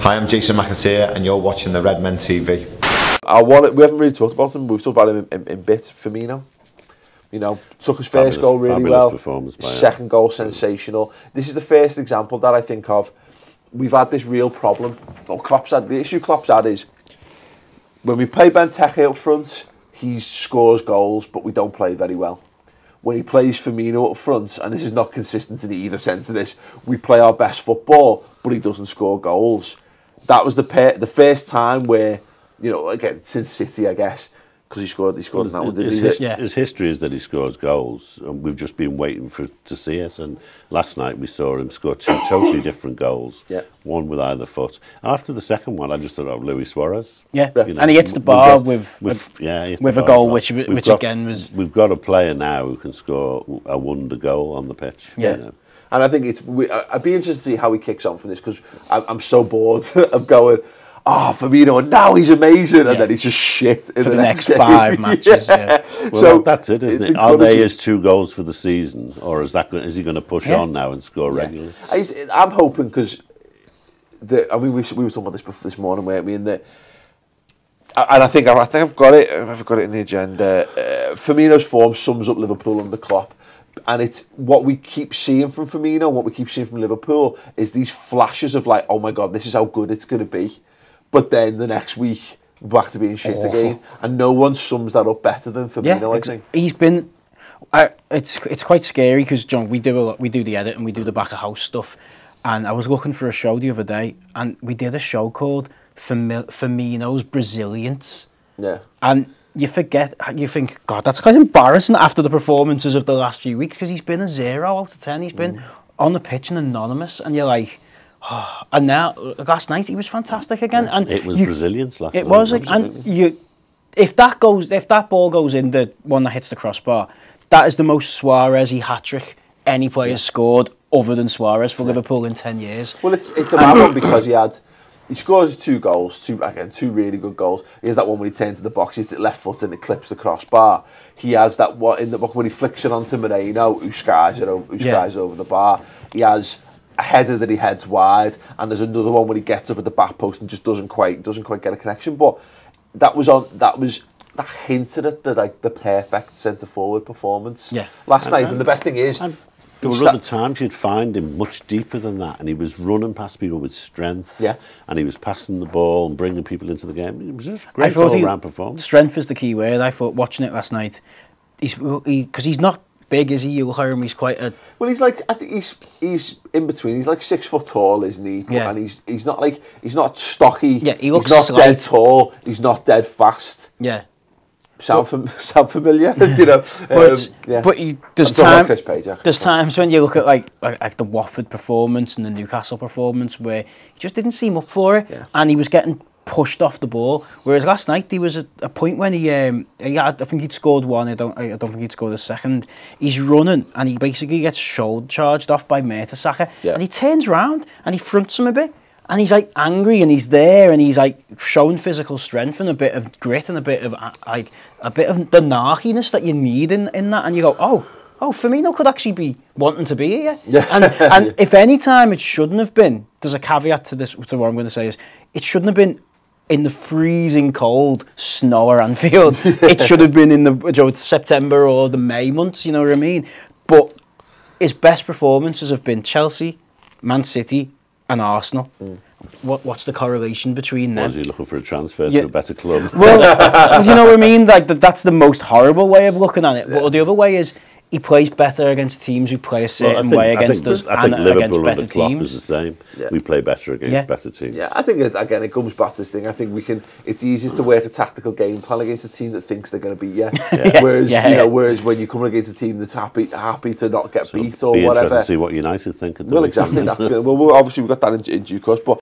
Hi, I'm Jason McAteer and you're watching the Redmen TV. We haven't really talked about him, but we've talked about him in bits. Firmino, you know, took his first goal really well. Second goal, sensational. This is the first example that I think of. We've had this real problem. The issue Klopp's had is when we play Benteke up front, he scores goals, but we don't play very well. When he plays Firmino up front, and this is not consistent in either sense of this, we play our best football, but he doesn't score goals. That was the first time where, you know, again, since City, I guess, because he scored in that one. His history is that he scores goals, and we've just been waiting to see it. And last night we saw him score two totally different goals, one with either foot. After the second one, I just thought, oh, Luis Suarez. Yeah, you know, and he hits the bar with a goal, which again was... We've got a player now who can score a wonder goal on the pitch. Yeah. You know. And I think I'd be interested to see how he kicks on from this, because I'm so bored of going, oh, Firmino, and now he's amazing, and then he's just shit in for the next game. 5 matches. Well, so that's it, isn't it? Are they his 2 goals for the season, or is he going to push on now and score regularly? I'm hoping, because I mean, we were talking about this morning, weren't we? And I think I've got it. I've got it in the agenda. Firmino's form sums up Liverpool under Klopp. And it's what we keep seeing from Firmino, what we keep seeing from Liverpool, is these flashes of like, oh my God, this is how good it's going to be. But then the next week, we're back to being shit again. And no one sums that up better than Firmino, I think. He's been... it's quite scary, because, John, we do the edit and we do the back of house stuff. And I was looking for a show the other day, and we did a show called Firmino's Brazilians. Yeah. And you think, God, that's quite embarrassing after the performances of the last few weeks, because he's been a 0 out of 10. He's been on the pitch and anonymous, and you're like, oh. And now, last night, he was fantastic again. Yeah, and it was Brazilians last night. It was, and if that ball goes in, the one that hits the crossbar, that is the most Suarez-y hat-trick any player scored other than Suarez for Liverpool in 10 years. Well, it's a bad one, because he scores 2 goals, 2 really good goals. He has that one when he turns to the box, he's left foot and it clips the crossbar. He has that one in the box when he flicks it onto Moreno, who skies over the bar. He has a header that he heads wide, and there's another one when he gets up at the back post and just doesn't quite get a connection. But that hinted at the perfect centre forward performance last night. And the best thing is, there were other times you'd find him much deeper than that, and he was running past people with strength, and he was passing the ball and bringing people into the game. It was just a great all-round performance. Strength is the key word. I thought, watching it last night, because he's not big, is he? You'll hear him. He's quite a... Well, he's like, I think he's in between. He's like 6 foot tall, isn't he? Yeah. And he's not stocky. Yeah, he looks He's not dead tall. He's not dead fast. Yeah. Sound familiar? You know. There's times when you look at like the Watford performance and the Newcastle performance where he just didn't seem up for it, and he was getting pushed off the ball. Whereas last night there was a point when he had, I think he'd scored one. I don't think he'd scored a second. He's running and he basically gets shoulder charged off by Mertesacker, and he turns around and he fronts him a bit. And he's like angry, and he's there, and he's like showing physical strength and a bit of grit and a bit of the narkiness that you need in that. And you go, oh, Firmino could actually be wanting to be here. And if any time it shouldn't have been, there's a caveat to this. To what I'm going to say is, it shouldn't have been in the freezing cold snow or Anfield. It should have been in the September or the May months. You know what I mean? But his best performances have been Chelsea, Man City, and Arsenal. What's the correlation between them? Was he looking for a transfer to a better club? Well, you know what I mean? Like that's the most horrible way of looking at it. But the other way is, he plays better against teams who play a certain way against us, and against better teams. Is the same. We play better against better teams. Yeah, I think it comes back to this thing. I think it's easier to work a tactical game plan against a team that thinks they're going to beat you. Whereas when you come against a team that's happy to not get beat or whatever. To see what United think. Well, exactly. That's good. Well, obviously we've got that in due course. But